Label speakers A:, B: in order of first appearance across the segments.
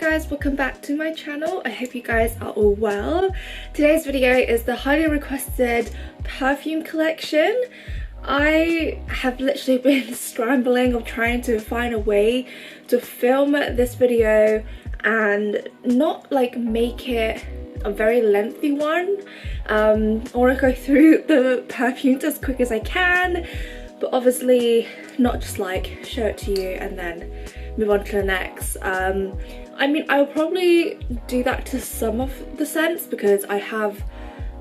A: guys, welcome back to my channel. I hope you guys are all well. Today's video is the highly requested perfume collection. I have literally been scrambling of trying to find a way to film this video and not like make it a very lengthy one. I want to go through the perfumes as quick as I can, but obviously not just like show it to you and then move on to the next. I mean, I'll probably do that to some of the scents because I have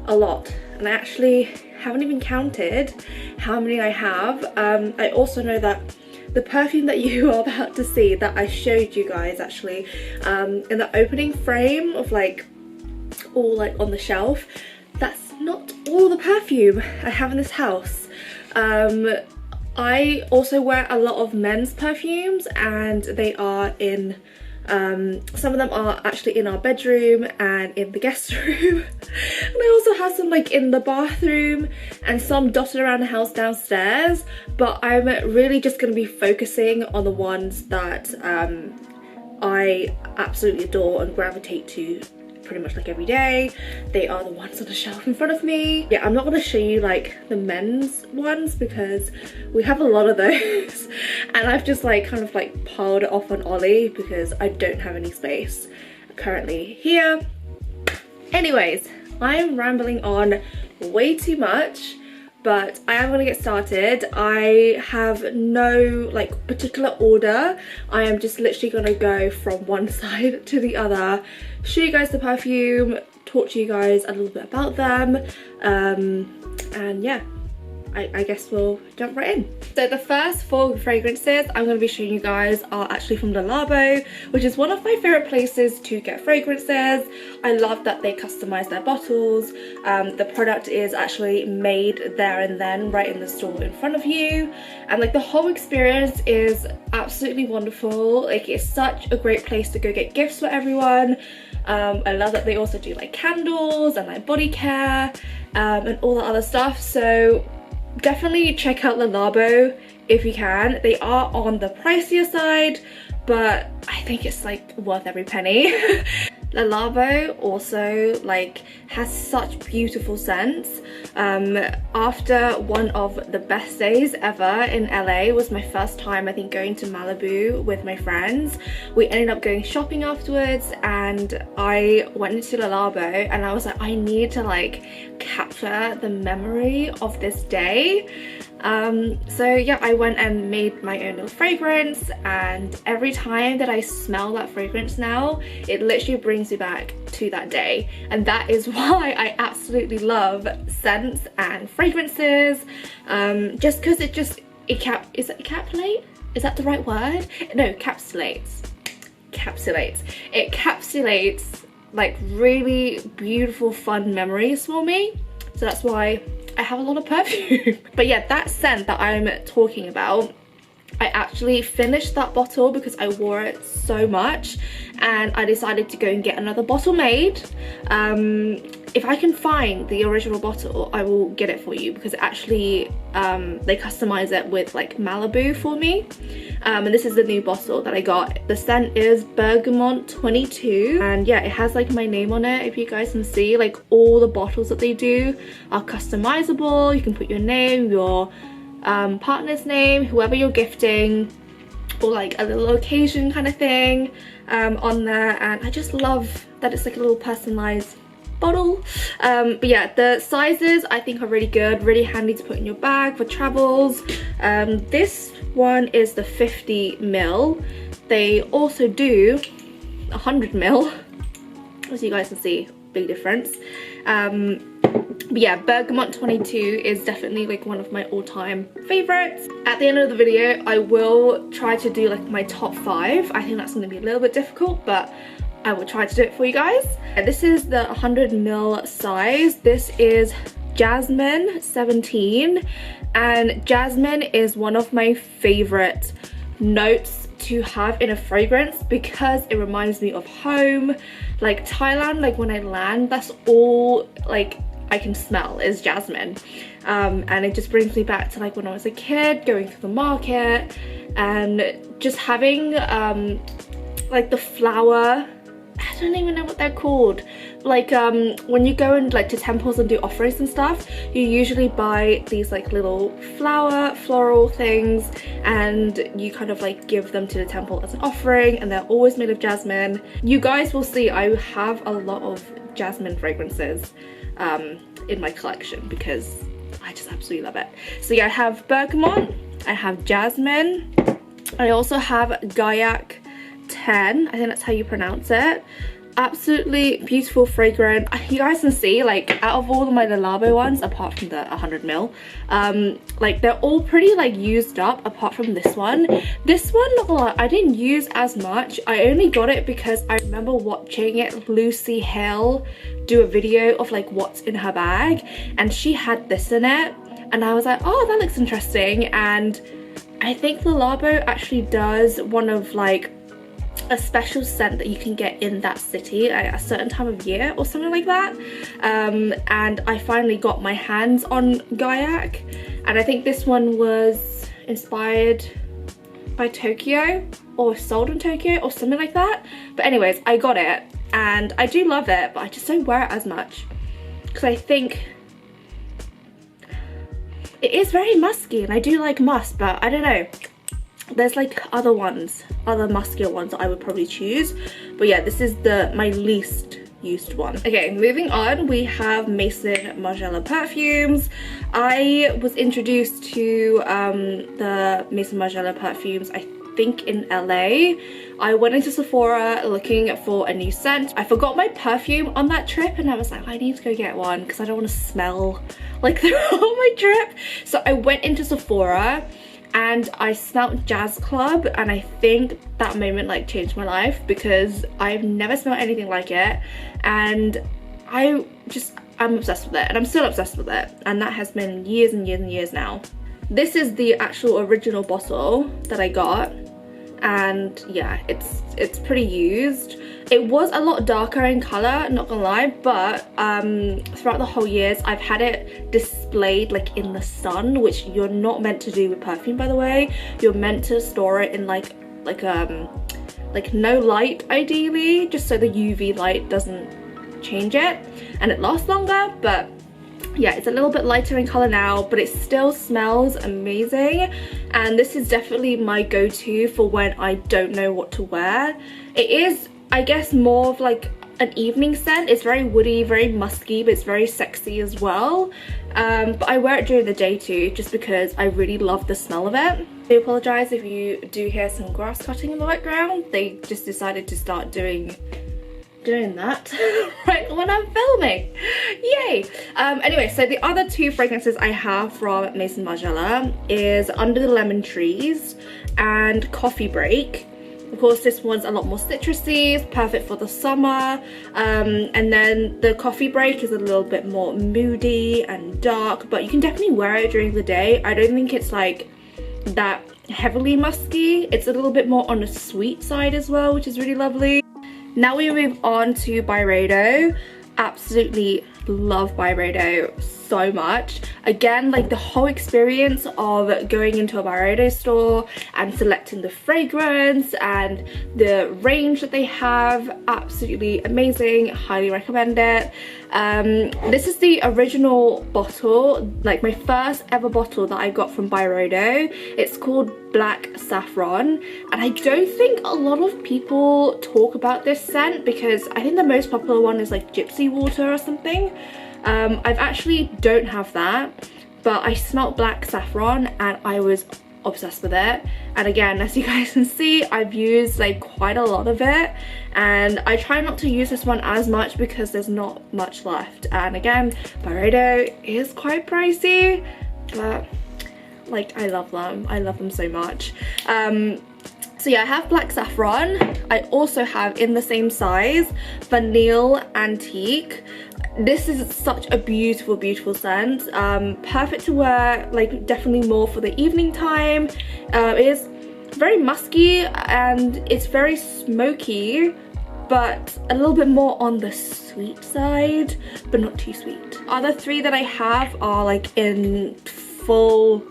A: a lot and I actually haven't even counted how many I have. I also know that the perfume that you are about to see that I showed you guys actually in the opening frame of like all like on the shelf, that's not all the perfume I have in this house. I also wear a lot of men's perfumes and they are in some of them are actually in our bedroom and in the guest room. And I also have some like in the bathroom and some dotted around the house downstairs, but I'm really just going to be focusing on the ones that I absolutely adore and gravitate to pretty much like every day. They are the ones on the shelf in front of me. Yeah, I'm not going to show you like the men's ones because we have a lot of those and I've just like kind of like piled it off on Ollie because I don't have any space currently here. Anyways, I'm rambling on way too much, but I am going to get started. I have no like particular order. I am just literally going to go from one side to the other, show you guys the perfume, talk to you guys a little bit about them, and yeah, I guess we'll jump right in. So the first 4 fragrances I'm going to be showing you guys are actually from the Labo, which is one of my favourite places to get fragrances. I love that they customise their bottles. The product is actually made there and then right in the store in front of you, and like the whole experience is absolutely wonderful. Like it's such a great place to go get gifts for everyone. I love that they also do like candles and like body care and all that other stuff. So definitely check out the Labo if you can. They are on the pricier side, but I think it's like worth every penny. The Labo also like has such beautiful scents. After one of the best days ever in LA was my first time I think going to Malibu with my friends. We ended up going shopping afterwards and I went into the Labo and I was like, I need to like capture the memory of this day. So yeah, I went and made my own little fragrance, and every time that I smell that fragrance now, it literally brings me back to that day. And that is why I absolutely love scents and fragrances, just because it just encapsulate? Is that the right word? No, encapsulates. It encapsulates like really beautiful fun memories for me, so that's why I have a lot of perfume. But yeah, that scent that I'm talking about, I actually finished that bottle because I wore it so much and I decided to go and get another bottle made. If I can find the original bottle, I will get it for you because actually they customize it with like Malibu for me. And this is the new bottle that I got. The scent is Bergamot 22 and yeah, it has like my name on it. If you guys can see, like all the bottles that they do are customizable. You can put your name, your partner's name, whoever you're gifting, or like a little occasion kind of thing on there, and I just love that it's like a little personalized bottle. But yeah, the sizes I think are really good, really handy to put in your bag for travels. This one is the 50ml. They also do 100ml, as you guys can see, big difference. But yeah, Bergamot 22 is definitely like one of my all-time favorites. At the end of the video, I will try to do like my top 5. I think that's going to be a little bit difficult, but I will try to do it for you guys. And this is the 100ml size. This is Jasmine 17, and jasmine is one of my favorite notes to have in a fragrance because it reminds me of home. Like Thailand, like when I land, that's all like I can smell is jasmine, and it just brings me back to like when I was a kid going through the market and just having like the flower, I don't even know what they're called. Like when you go and like to temples and do offerings and stuff, you usually buy these like little floral things, and you kind of like give them to the temple as an offering, and they're always made of jasmine. You guys will see I have a lot of jasmine fragrances in my collection because I just absolutely love it. So yeah, I have bergamot, I have jasmine, I also have Giac 10, I think that's how you pronounce it. Absolutely beautiful fragrance. You guys can see, like, out of all of my Labo ones, apart from the 100ml, like they're all pretty like used up apart from this one. This one, not gonna lie, I didn't use as much. I only got it because I remember watching Lucy Hale do a video of like what's in her bag, and she had this in it, and I was like, oh, that looks interesting. And I think the Labo actually does one of like a special scent that you can get in that city at a certain time of year or something like that, and I finally got my hands on Giac, and I think this one was inspired by Tokyo or sold in Tokyo or something like that. But anyways, I got it and I do love it, but I just don't wear it as much because I think it is very musky, and I do like musk, but I don't know. There's like other muskier ones that I would probably choose, but yeah, this is my least used one. Okay, moving on, we have Maison Margiela perfumes. I was introduced to the Maison Margiela perfumes, I think in LA. I went into Sephora looking for a new scent. I forgot my perfume on that trip, and I was like, I need to go get one because I don't want to smell like they're on my trip. So I went into Sephora and I smelled Jazz Club, and I think that moment like changed my life because I've never smelled anything like it, and I'm obsessed with it, and I'm still obsessed with it, and that has been years and years and years now. This is the actual original bottle that I got, and yeah, it's pretty used. It was a lot darker in color, not gonna lie, but throughout the whole years I've had it displayed like in the sun, which you're not meant to do with perfume, by the way. You're meant to store it in like no light ideally, just so the UV light doesn't change it and it lasts longer. But yeah, it's a little bit lighter in color now, but it still smells amazing, and this is definitely my go-to for when I don't know what to wear. It is, I guess, more of like an evening scent. It's very woody, very musky, but it's very sexy as well. But I wear it during the day too, just because I really love the smell of it. I do apologize if you do hear some grass cutting in the background. They just decided to start doing that right when I'm filming. Yay! Anyway, so the other two fragrances I have from Maison Margiela is Under the Lemon Trees and Coffee Break. Of course, this one's a lot more citrusy, it's perfect for the summer, and then the Coffee Break is a little bit more moody and dark, but you can definitely wear it during the day. I don't think it's like that heavily musky. It's a little bit more on the sweet side as well, which is really lovely. Now we move on to Byredo. Absolutely love Byredo so much. Again, like the whole experience of going into a Byredo store and selecting the fragrance and the range that they have, absolutely amazing. Highly recommend it. This is the original bottle, like my first ever bottle that I got from Byredo. It's called Black Saffron, and I don't think a lot of people talk about this scent because I think the most popular one is like Gypsy Water or something. I've actually don't have that, but I smelled Black Saffron and I was obsessed with it. And again, as you guys can see, I've used like quite a lot of it, and I try not to use this one as much because there's not much left. And again, Byredo is quite pricey, but like I love them so much. So yeah, I have Black Saffron. I also have, in the same size, Vanille Antique. This is such a beautiful, beautiful scent. Perfect to wear, like definitely more for the evening time. It is very musky and it's very smoky, but a little bit more on the sweet side, but not too sweet. Other three that I have are like in full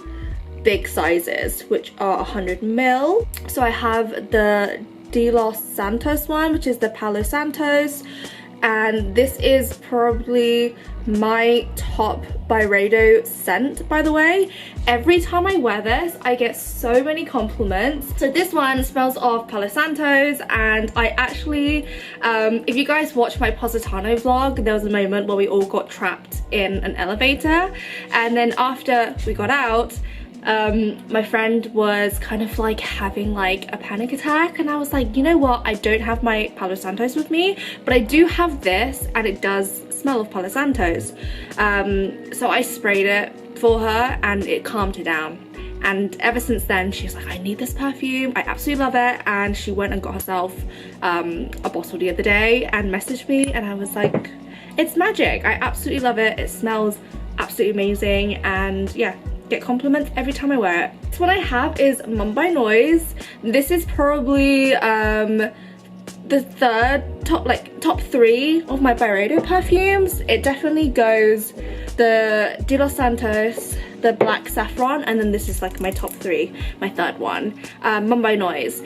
A: big sizes, which are 100ml. So I have the De Los Santos one, which is the Palo Santos, and this is probably my top Byredo scent, by the way. Every time I wear this, I get so many compliments. So this one smells of Palo Santos, and I actually, if you guys watched my Positano vlog, there was a moment where we all got trapped in an elevator, and then after we got out, my friend was kind of like having like a panic attack, and I was like, you know what, I don't have my Palo Santos with me, but I do have this, and it does smell of Palo Santos. So I sprayed it for her and it calmed her down, and ever since then she's like, I need this perfume, I absolutely love it. And she went and got herself a bottle the other day and messaged me, and I was like, it's magic, I absolutely love it, it smells absolutely amazing, and yeah, get compliments every time I wear it. So what I have is Mumbai Noise. This is probably the third top 3 of my Byredo perfumes. It definitely goes the De Los Santos, the Black Saffron, and then this is like my top 3, my third one, Mumbai Noise.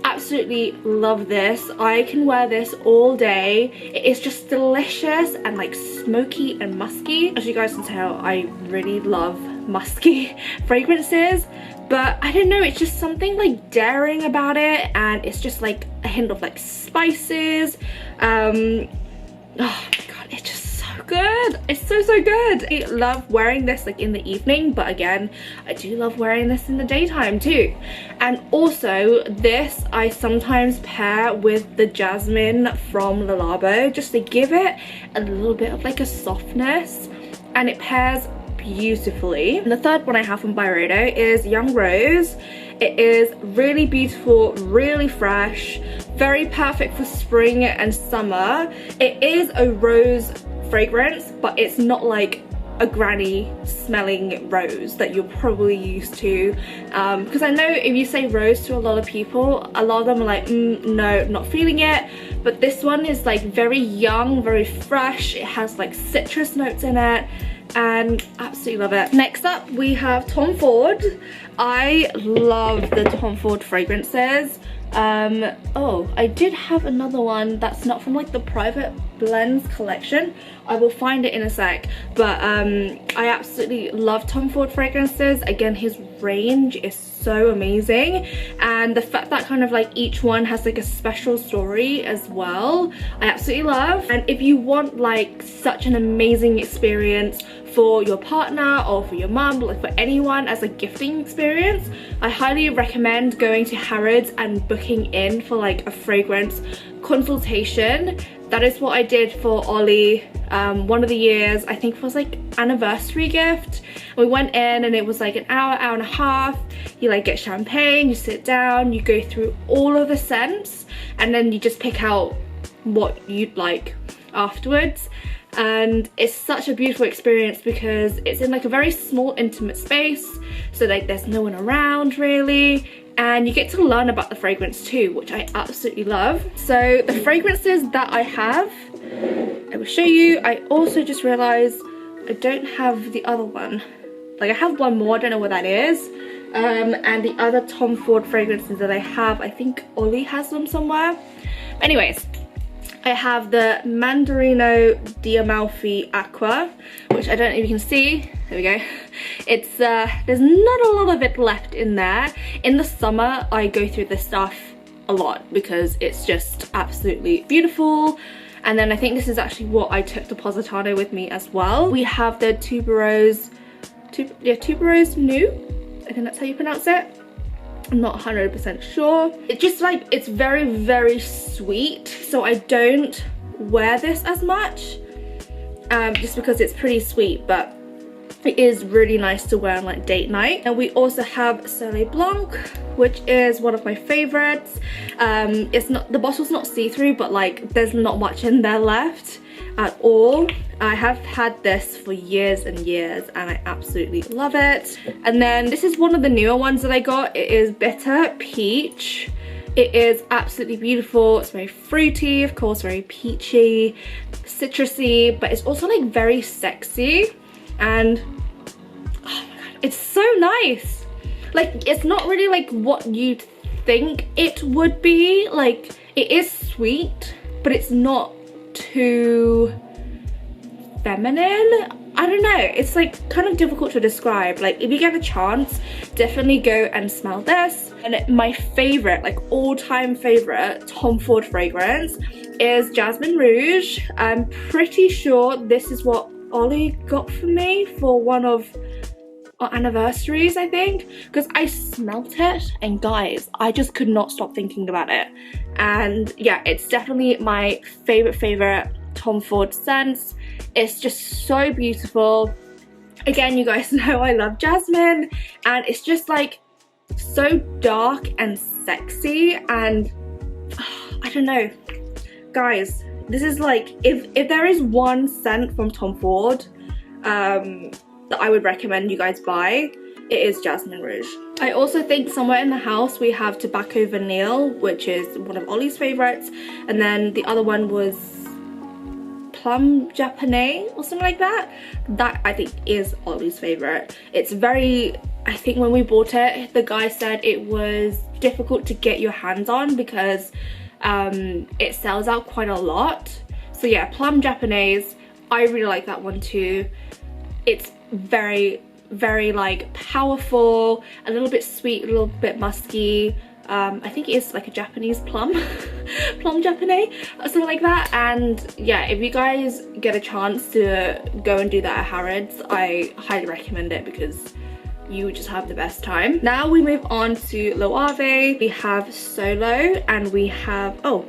A: Absolutely love this. I can wear this all day. It is just delicious and like smoky and musky. As you guys can tell, I really love musky fragrances, but I don't know, it's just something like daring about it, and it's just like a hint of like spices. Oh my god, it's just so good. It's so good. I love wearing this like in the evening, but again, I do love wearing this in the daytime too. And also this I sometimes pair with the jasmine from the Labo, just to give it a little bit of like a softness, and it pairs beautifully. And the third one I have from Byredo is Young Rose. It is really beautiful, really fresh, very perfect for spring and summer. It is a rose fragrance, but it's not like a granny smelling rose that you're probably used to, because I know if you say rose to a lot of people, a lot of them are like, no, not feeling it. But this one is like very young, very fresh. It has like citrus notes in it, and absolutely love it. Next up we have Tom Ford. I love the Tom Ford fragrances. Oh, I did have another one that's not from like the private blends collection. I will find it in a sec, but I absolutely love Tom Ford fragrances. Again, his range is so amazing, and the fact that kind of like each one has like a special story as well, I absolutely love. And if you want like such an amazing experience for your partner or for your mum, like for anyone as a gifting experience, I highly recommend going to Harrods and booking in for like a fragrance consultation. That is what I did for Ollie one of the years. I think it was like anniversary gift. We went in and it was like an hour and a half. You like get champagne, you sit down, you go through all of the scents, and then you just pick out what you'd like afterwards. And it's such a beautiful experience because it's in like a very small intimate space, so like there's no one around really, and you get to learn about the fragrance too, which I absolutely love. So the fragrances that I have, I will show you. I also just realized I don't have the other one. Like I have one more, I don't know what that is. And the other Tom Ford fragrances that I have, I think Ollie has them somewhere. Anyways, I have the Mandarino di Amalfi Aqua, which I don't know if you can see. There we go. It's there's not a lot of it left in there. In the summer, I go through this stuff a lot because it's just absolutely beautiful. And then I think this is actually what I took to Positano with me as well. We have the Tuberose New. I think that's how you pronounce it. I'm not 100% sure. It's just like, it's very sweet, so I don't wear this as much just because it's pretty sweet, but it is really nice to wear on like date night. And we also have Soleil Blanc, which is one of my favorites. It's not, the bottle's not see-through, but like there's not much in there left at all. I have had this for years and years and I absolutely love it. And then this is one of the newer ones that I got. It is Bitter Peach. It is absolutely beautiful. It's very fruity, of course, very peachy, citrusy, but it's also like very sexy. And oh my god, it's so nice. Like, it's not really like what you'd think it would be. Like, it is sweet, but it's not too feminine. I don't know, it's like kind of difficult to describe. Like, if you get a chance, definitely go and smell this. And my favorite, like all-time favorite Tom Ford fragrance is Jasmine Rouge. I'm pretty sure this is what Ollie got for me for one of our anniversaries, I think, because I smelt it and guys, I just could not stop thinking about it. And yeah, it's definitely my favorite Tom Ford scents. It's just so beautiful. Again, you guys know I love jasmine, and it's just like so dark and sexy, and I don't know, guys, this is like, if there is one scent from Tom Ford that I would recommend you guys buy, it is Jasmine Rouge. I also think somewhere in the house we have Tobacco Vanille, which is one of Ollie's favorites, and then the other one was Plum Japonais or something like that. That I think is Ollie's favorite. It's very, I think when we bought it, the guy said it was difficult to get your hands on because it sells out quite a lot. So yeah, Plum Japonais, I really like that one too. It's very like powerful, a little bit sweet, a little bit musky. I think it is like a Japanese plum plum japonais or something like that. And yeah, if you guys get a chance to go and do that at Harrods, I highly recommend it because you just have the best time. Now we move on to Loewe. We have Solo and we have, oh,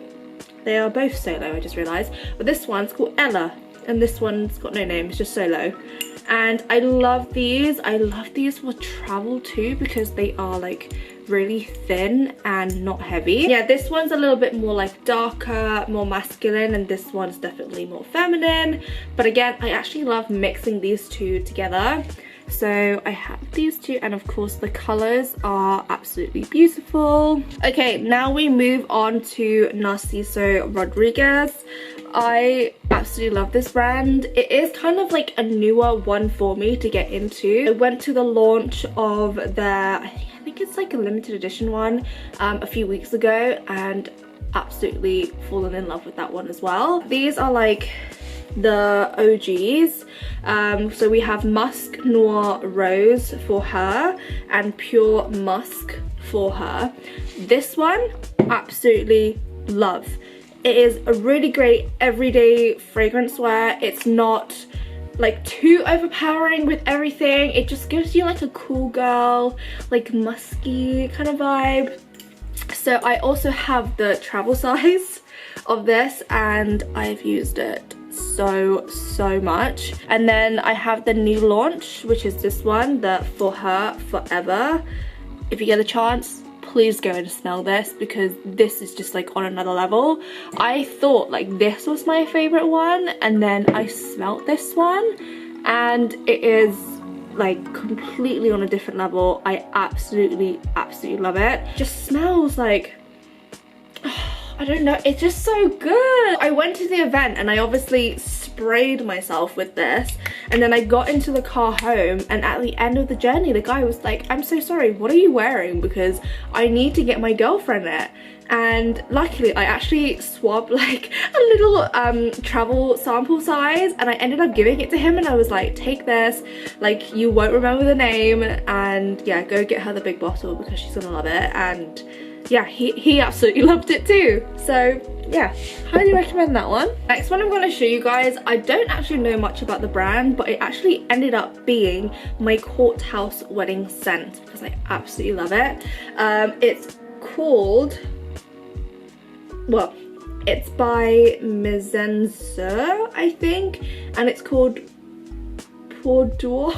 A: they are both Solo, I just realized, but this one's called Ella and this one's got no name, it's just Solo. And I love these. I love these for travel too because they are like really thin and not heavy. Yeah, this one's a little bit more like darker, more masculine, and this one's definitely more feminine. But again, I actually love mixing these two together. So I have these two, and of course the colors are absolutely beautiful. Okay, now we move on to Narciso Rodriguez. I absolutely love this brand. It is kind of like a newer one for me to get into. I went to the launch of their, I think it's like a limited edition one a few weeks ago, and absolutely fallen in love with that one as well. These are like the OGs. So we have Musk Noir Rose for her and Pure Musk for her. This one, absolutely love. It is a really great everyday fragrance wear. It's not like too overpowering with everything. It just gives you like a cool girl, like musky kind of vibe. So I also have the travel size of this and I've used it so much. And then I have the new launch, which is this one, the For Her Forever. If you get a chance, please go and smell this because this is just like on another level. I thought like this was my favorite one, and then I smelt this one and it is like completely on a different level. I absolutely love it. Just smells like, I don't know, it's just so good. I went to the event and I obviously sprayed myself with this, and then I got into the car home, and at the end of the journey the guy was like, I'm so sorry, what are you wearing, because I need to get my girlfriend it. And luckily I actually swabbed like a little travel sample size, and I ended up giving it to him, and I was like, take this, like you won't remember the name, and yeah, go get her the big bottle because she's gonna love it. And yeah, he absolutely loved it too. So yeah, highly recommend that one. Next one I'm going to show you guys, I don't actually know much about the brand, but it actually ended up being my courthouse wedding scent because I absolutely love it. It's called, well, it's by Mizenzer, I think, and it's called Pour d'Or.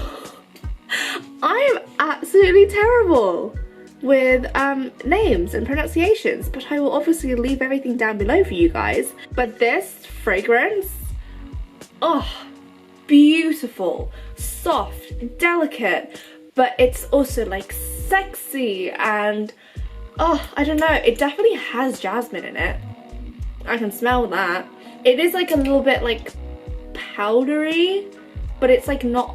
A: I am absolutely terrible with names and pronunciations, but I will obviously leave everything down below for you guys. But this fragrance, oh, beautiful, soft, delicate, but it's also like sexy, and oh, I don't know, it definitely has jasmine in it. I can smell that. It is like a little bit like powdery, but it's like not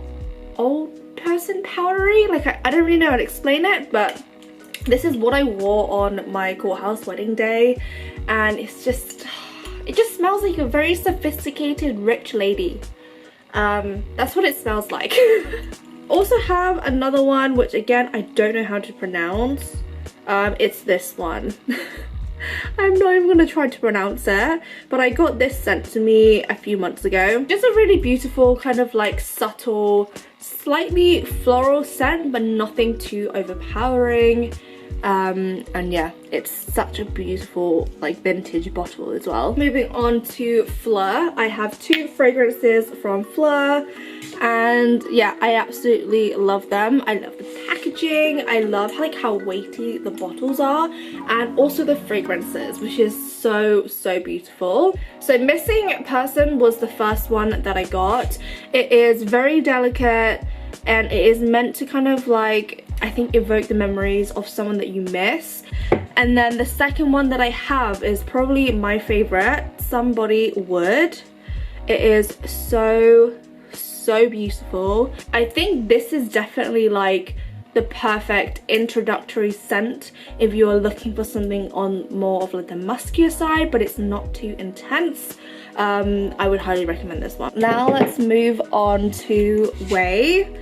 A: old person powdery. Like I don't really know how to explain it, but This is what I wore on my courthouse wedding day, and it just smells like a very sophisticated rich lady. That's what it smells like. Also have another one, which again I don't know how to pronounce. It's this one. I'm not even gonna try to pronounce it, but I got this sent to me a few months ago. Just a really beautiful kind of like subtle, slightly floral scent, but nothing too overpowering. And yeah, it's such a beautiful like vintage bottle as well. Moving on to Fleur, I have two fragrances from Fleur, and yeah, I absolutely love them. I love the packaging, I love like how weighty the bottles are, and also the fragrances, which is so beautiful. So Missing Person was the first one that I got. It is very delicate, and it is meant to kind of like, I think, evoke the memories of someone that you miss. And then the second one that I have is probably my favorite, Somebody Would. It is so beautiful. I think this is definitely like the perfect introductory scent if you are looking for something on more of like the muskier side, but it's not too intense. I would highly recommend this one. Now let's move on to Way.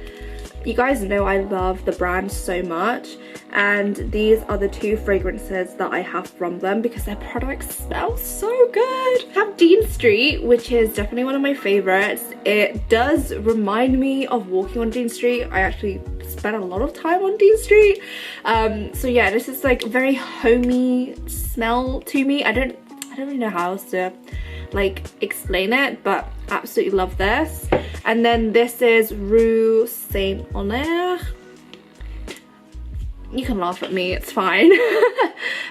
A: You guys know I love the brand so much, and these are the two fragrances that I have from them because their products smell so good. I have Dean Street, which is definitely one of my favorites. It does remind me of walking on Dean Street. I actually spent a lot of time on Dean Street. So yeah, this is like very homey smell to me. I don't really know how else to like explain it, but absolutely love this. And then this is Rue Saint Honore. You can laugh at me, it's fine.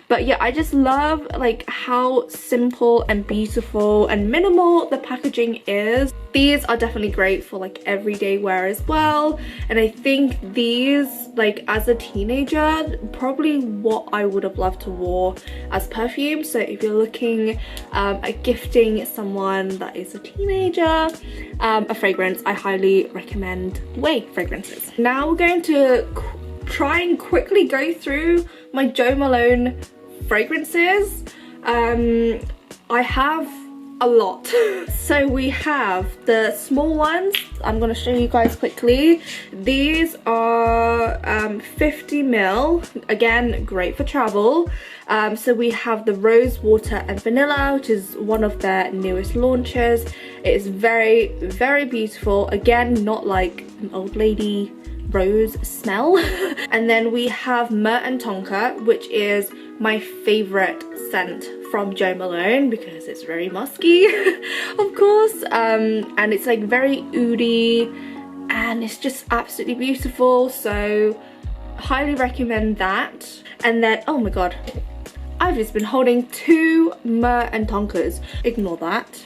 A: But yeah, I just love like how simple and beautiful and minimal the packaging is. These are definitely great for like everyday wear as well, and I think these, like as a teenager, probably what I would have loved to wear as perfume. So if you're looking at gifting someone that is a teenager a fragrance, I highly recommend Way fragrances. Now we're going to try and quickly go through my Jo Malone fragrances. I have a lot. So we have the small ones. I'm going to show you guys quickly. These are 50 ml, again great for travel. So we have the Rose Water and Vanilla, which is one of their newest launches. It is very beautiful, again not like an old lady rose smell. And then we have Myrrh and Tonka, which is my favorite scent from Jo Malone because it's very musky, of course, and it's like very oody, and it's just absolutely beautiful. So highly recommend that. And then, oh my god, I've just been holding two Myrrh and Tonkas, ignore that.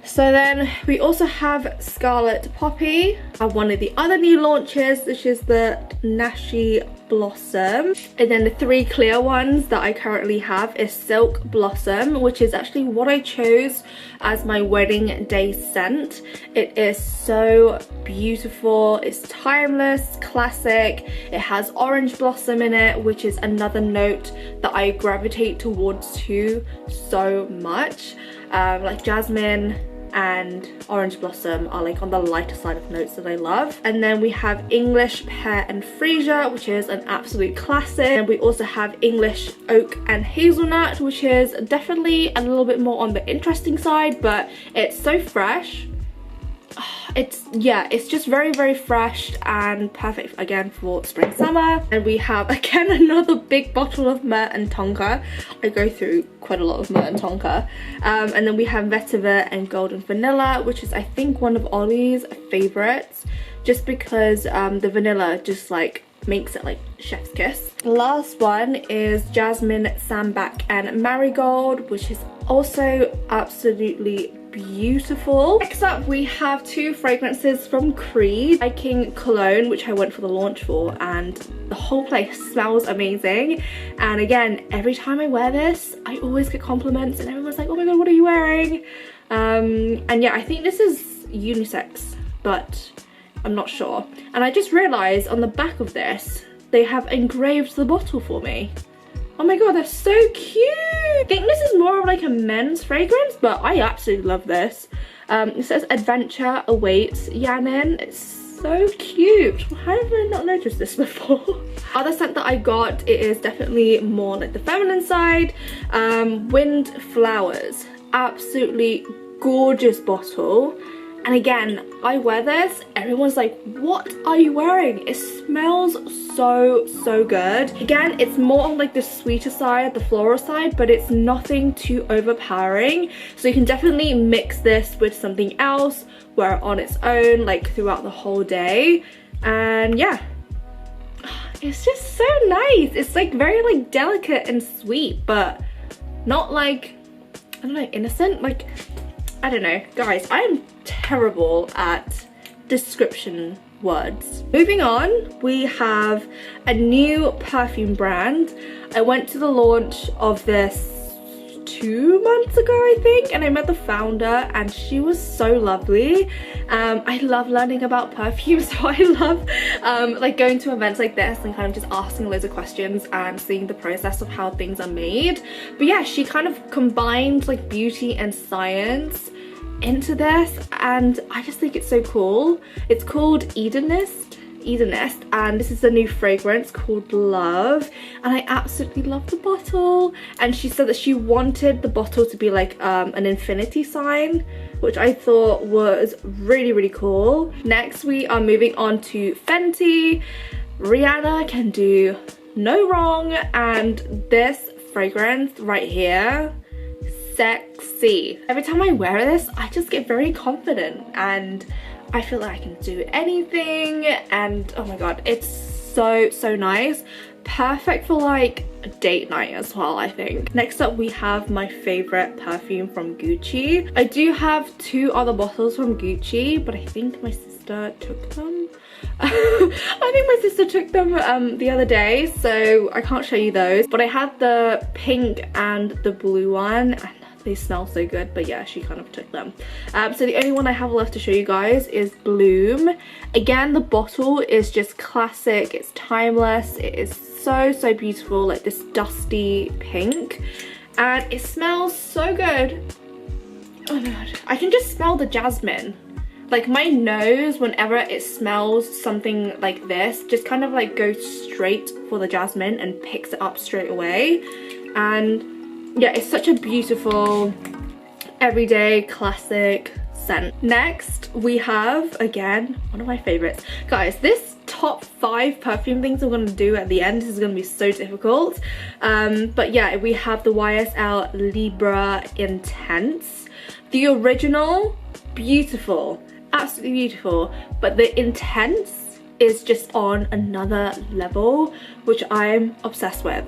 A: So then we also have Scarlet Poppy, one of the other new launches, which is the Nashi Blossom. And then the three clear ones that I currently have is Silk Blossom, which is actually what I chose as my wedding day scent. It is so beautiful, it's timeless, classic. It has Orange Blossom in it, which is another note that I gravitate towards too so much. Like jasmine and Orange Blossom are like on the lighter side of notes that I love. And then we have English Pear and Freesia, which is an absolute classic. And we also have English Oak and Hazelnut, which is definitely a little bit more on the interesting side, but it's so fresh. It's just very fresh and perfect again for spring summer. And we have again another big bottle of Myrrh and Tonka. I go through quite a lot of Myrrh and Tonka. And then we have Vetiver and Golden Vanilla, which is I think one of Ollie's favorites, just because the vanilla just like makes it like chef's kiss. Last one is Jasmine, Sambac and Marigold, which is also absolutely beautiful. Next up we have two fragrances from Creed. Atelier Cologne, which I went for the launch for, and the whole place smells amazing. And again, every time I wear this I always get compliments and everyone's like, oh my god, what are you wearing? And yeah, I think this is unisex, but I'm not sure. And I just realized on the back of this they have engraved the bottle for me. Oh my god, they're so cute. I think this is more of like a men's fragrance, but I absolutely love this. It says adventure awaits Yanin. It's so cute. How have I not noticed this before? Other scent that I got, it is definitely more like the feminine side. Wind Flowers. Absolutely gorgeous bottle. And again, I wear this, everyone's like, what are you wearing? It smells so good. Again, it's more on like the sweeter side, the floral side, but it's nothing too overpowering. So you can definitely mix this with something else, wear it on its own, like throughout the whole day. And yeah, it's just so nice. It's like very like delicate and sweet, but not like, I don't know, innocent. Like, I don't know, guys, I am terrible at description words. Moving on, we have a new perfume brand. I went to the launch of this 2 months ago, I think, and I met the founder and she was so lovely. I love learning about perfume, so I love like going to events like this and kind of just asking loads of questions and seeing the process of how things are made. But yeah, she kind of combined like beauty and science into this, and I just think it's so cool. It's called Edernist, and this is a new fragrance called Love, and I absolutely love the bottle. And she said that she wanted the bottle to be like an infinity sign, which I thought was really cool. Next, we are moving on to Fenty. Rihanna can do no wrong, and this fragrance right here, Sexy. Every time I wear this, I just get very confident and I feel like I can do anything, and oh my god, it's so nice. Perfect for like a date night as well, I think. Next up, we have my favorite perfume from Gucci. I do have 2 other bottles from Gucci, but I think my sister took them. I think my sister took them the other day, so I can't show you those. But I had the pink and the blue one, and they smell so good, but yeah, she kind of took them. So the only one I have left to show you guys is Bloom. Again, the bottle is just classic, it's timeless, it is so beautiful, like this dusty pink, and it smells so good. Oh my god, I can just smell the jasmine. Like my nose, whenever it smells something like this, just kind of like goes straight for the jasmine and picks it up straight away. And yeah, it's such a beautiful, everyday, classic scent. Next, we have, again, one of my favorites. Guys, this top 5 perfume things I'm going to do at the end, this is going to be so difficult. But yeah, we have the YSL Libra Intense. The original, beautiful, absolutely beautiful. But the Intense is just on another level, which I'm obsessed with.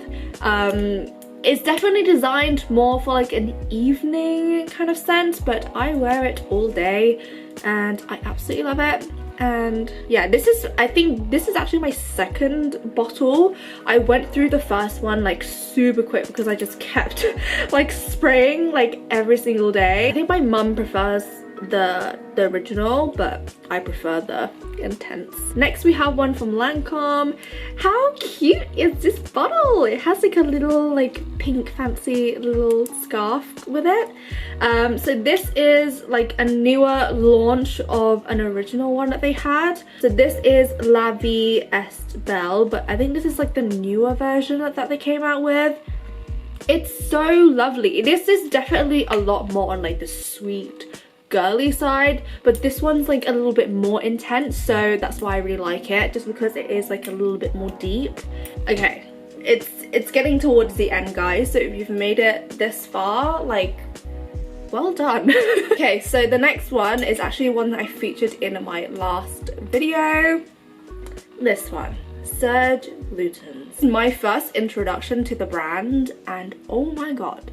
A: It's definitely designed more for like an evening kind of scent, but I wear it all day and I absolutely love it. And yeah, this is, I think this is actually my second bottle. I went through the first one like super quick because I just kept like spraying like every single day. I think my mum prefers the original, but I prefer the Intense. Next, we have one from Lancome. How cute is this bottle? It has like a little like pink fancy little scarf with it. So this is like a newer launch of an original one that they had. So this is La Vie Est Belle, but I think this is like the newer version that they came out with. It's so lovely. This is definitely a lot more on like the sweet girly side, but this one's like a little bit more intense, so that's why I really like it, just because it is like a little bit more deep. Okay, it's getting towards the end, guys, so if you've made it this far, like, well done. Okay, so the next one is actually one that I featured in my last video. This one, Serge Lutens. My first introduction to the brand, and oh my god,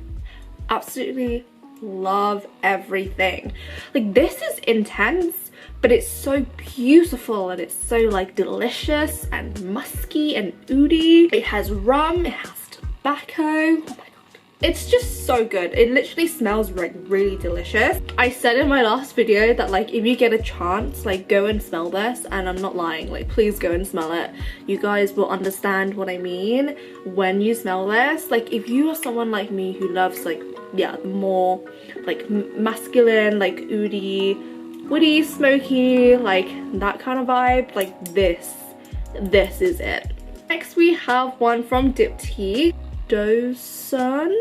A: absolutely love everything. Like, this is intense, but it's so beautiful and it's so like delicious and musky and oody. It has rum, it has tobacco. Oh my god, It's just so good. It literally smells like really delicious. I said in my last video that like if you get a chance, like go and smell this, and I'm not lying, like please go and smell it. You guys will understand what I mean when you smell this. Like if you are someone like me who loves like, yeah, more like masculine, like oody, woody, smoky, like that kind of vibe, like this is it. Next we have one from Diptyque, Dosun.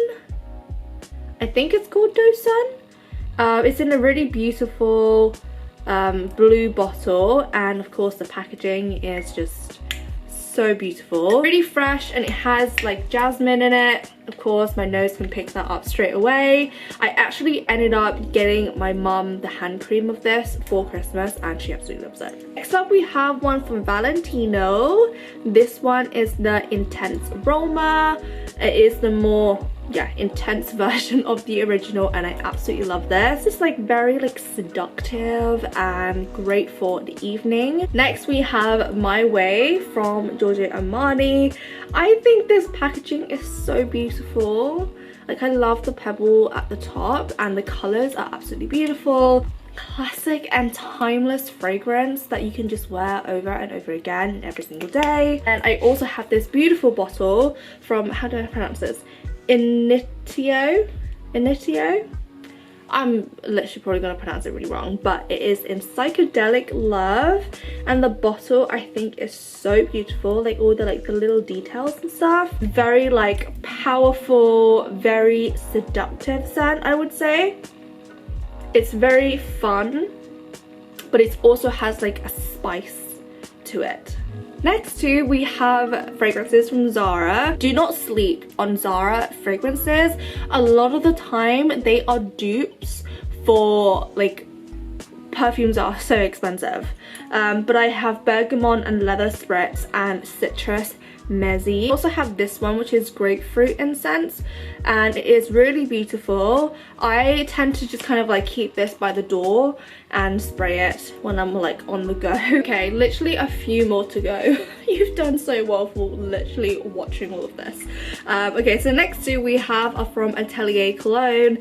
A: I think it's called Dosun. It's in a really beautiful blue bottle, and of course the packaging is just so beautiful. Really fresh, and it has like jasmine in it. Of course my nose can pick that up straight away. I actually ended up getting my mum the hand cream of this for Christmas, and she absolutely loves it. Next up we have one from Valentino. This one is the Intense Aroma. It is the more, yeah, intense version of the original, and I absolutely love this. It's like very like seductive and great for the evening. Next we have My Way from JoJo Armani. I think this packaging is so beautiful. Like I love the pebble at the top, and the colors are absolutely beautiful. Classic and timeless fragrance that you can just wear over and over again every single day. And I also have this beautiful bottle from, how do I pronounce this? Initio. I'm literally probably gonna pronounce it really wrong, but it is in Psychedelic Love, and the bottle I think is so beautiful, like all the little details and stuff. Very like powerful, very seductive scent, I would say. It's very fun, but it also has like a spice to it. Next too, we have fragrances from Zara. Do not sleep on Zara fragrances. A lot of the time they are dupes for like perfumes that are so expensive. But I have bergamot and leather spritz and citrus mezzi. I also have this one, which is grapefruit incense, and it is really beautiful. I tend to just kind of like keep this by the door and spray it when I'm like on the go. Okay, literally a few more to go. You've done so well for literally watching all of this. Okay, so next two we have are from Atelier Cologne.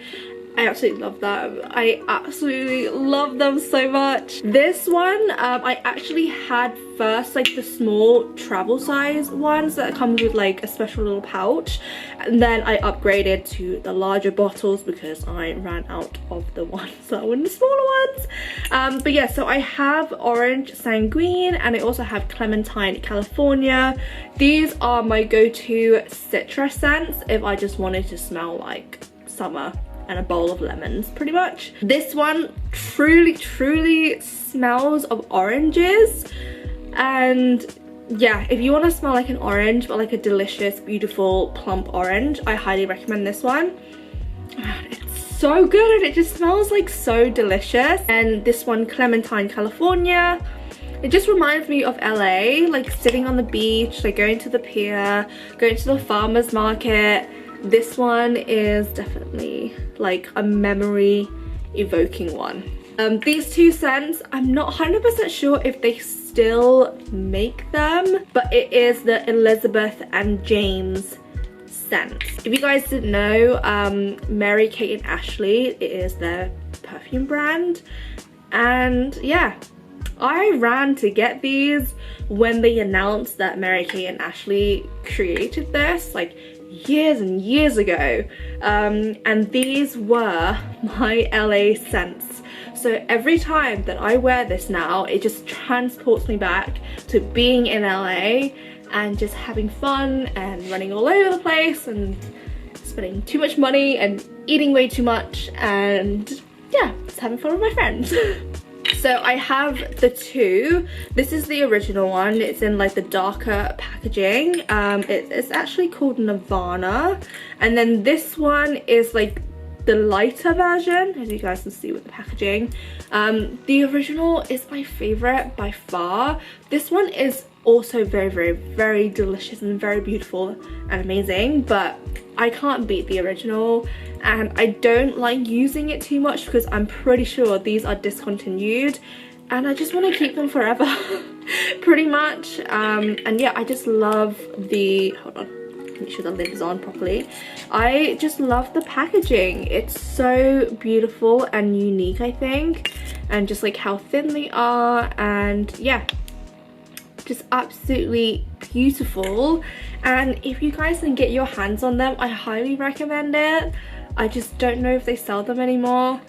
A: I absolutely love them. I absolutely love them so much. This one, I actually had first like the small travel size ones that comes with like a special little pouch, and then I upgraded to the larger bottles because I ran out of the ones that were in the smaller ones. But yeah, so I have Orange Sanguine, and I also have Clementine California. These are my go-to citrus scents if I just wanted to smell like summer and a bowl of lemons, pretty much. This one truly smells of oranges, and yeah, if you want to smell like an orange, but like a delicious, beautiful, plump orange, I highly recommend this one. It's so good, and it just smells like so delicious. And this one, Clementine California, it just reminds me of LA, like sitting on the beach, like going to the pier, going to the farmer's market. This one is definitely like a memory evoking one. These two scents, I'm not 100% sure if they still make them, but it is the Elizabeth and James scent. If you guys didn't know, Mary Kate and Ashley, it is their perfume brand, and yeah, I ran to get these when they announced that Mary Kate and Ashley created this, like years and years ago, and these were my LA scents. So every time that I wear this now, it just transports me back to being in LA and just having fun and running all over the place and spending too much money and eating way too much, and yeah, just having fun with my friends. So I have the two. This is the original one. It's in like the darker packaging. It's actually called Nirvana. And then this one is like the lighter version, as you guys can see with the packaging. The original is my favorite by far. This one is also very delicious and very beautiful and amazing, but I can't beat the original, and I don't like using it too much because I'm pretty sure these are discontinued, and I just want to keep them forever pretty much. And yeah, I just love the, hold on, make sure the lid is on properly. I just love the packaging. It's so beautiful and unique, I think, and just like how thin they are, and yeah, just absolutely beautiful. And if you guys can get your hands on them, I highly recommend it. I just don't know if they sell them anymore.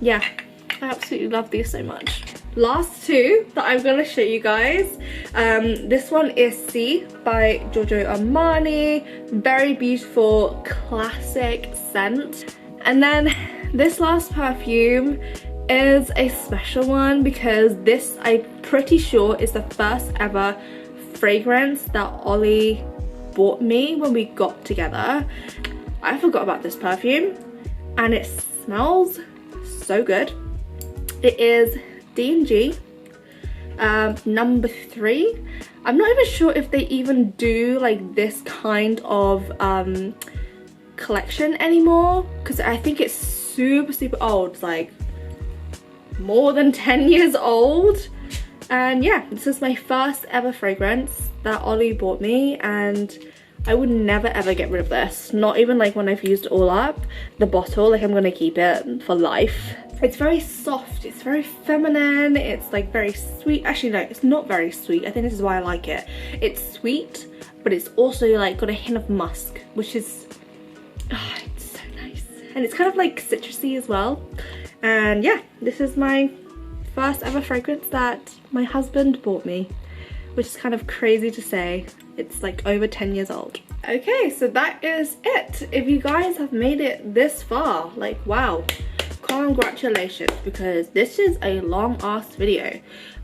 A: Yeah, I absolutely love these so much. Last two that I'm gonna show you guys. This one is C by JoJo Armani. Very beautiful, classic scent. And then this last perfume is a special one because this, I'm pretty sure, is the first ever fragrance that Ollie bought me when we got together. I forgot about this perfume and it smells so good. It is D&G number 3. I'm not even sure if they even do like this kind of collection anymore, because I think it's super old. It's like more than 10 years old. And yeah, this is my first ever fragrance that Ollie bought me, and I would never ever get rid of this. Not even like when I've used it all up, the bottle, like I'm gonna keep it for life. It's very soft, it's very feminine, it's like very sweet. Actually no, it's not very sweet. I think this is why I like it. It's sweet, but it's also like got a hint of musk, which is, oh, it's so nice. And it's kind of like citrusy as well. And yeah, this is my first ever fragrance that my husband bought me, which is kind of crazy to say. It's like over 10 years old. Okay, so that is it. If you guys have made it this far, like wow, congratulations, because this is a long ass video.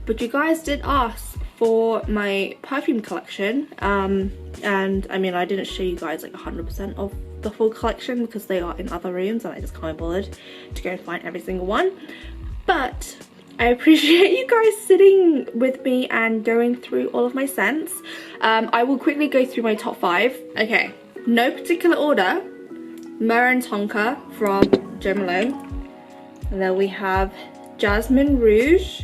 A: But you guys did ask for my perfume collection, and I mean, I didn't show you guys like 100% of the full collection because they are in other rooms and I just can't be bothered to go and find every single one. But I appreciate you guys sitting with me and going through all of my scents. I will quickly go through my top 5. Okay, no particular order. Myrrh and Tonka from Jo Malone. And then we have Jasmine Rouge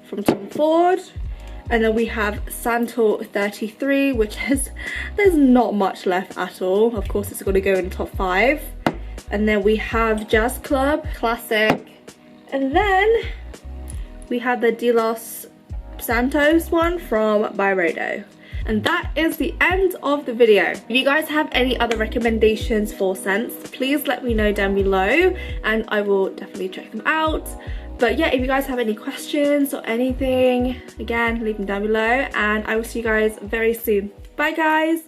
A: from Tom Ford. And then we have Santal 33, which is, there's not much left at all. Of course, it's going to go in the top 5. And then we have Jazz Club, classic. And then we have the De Los Santos one from Byredo. And that is the end of the video. If you guys have any other recommendations for scents, please let me know down below and I will definitely check them out. But yeah, if you guys have any questions or anything, again, leave them down below and I will see you guys very soon. Bye guys!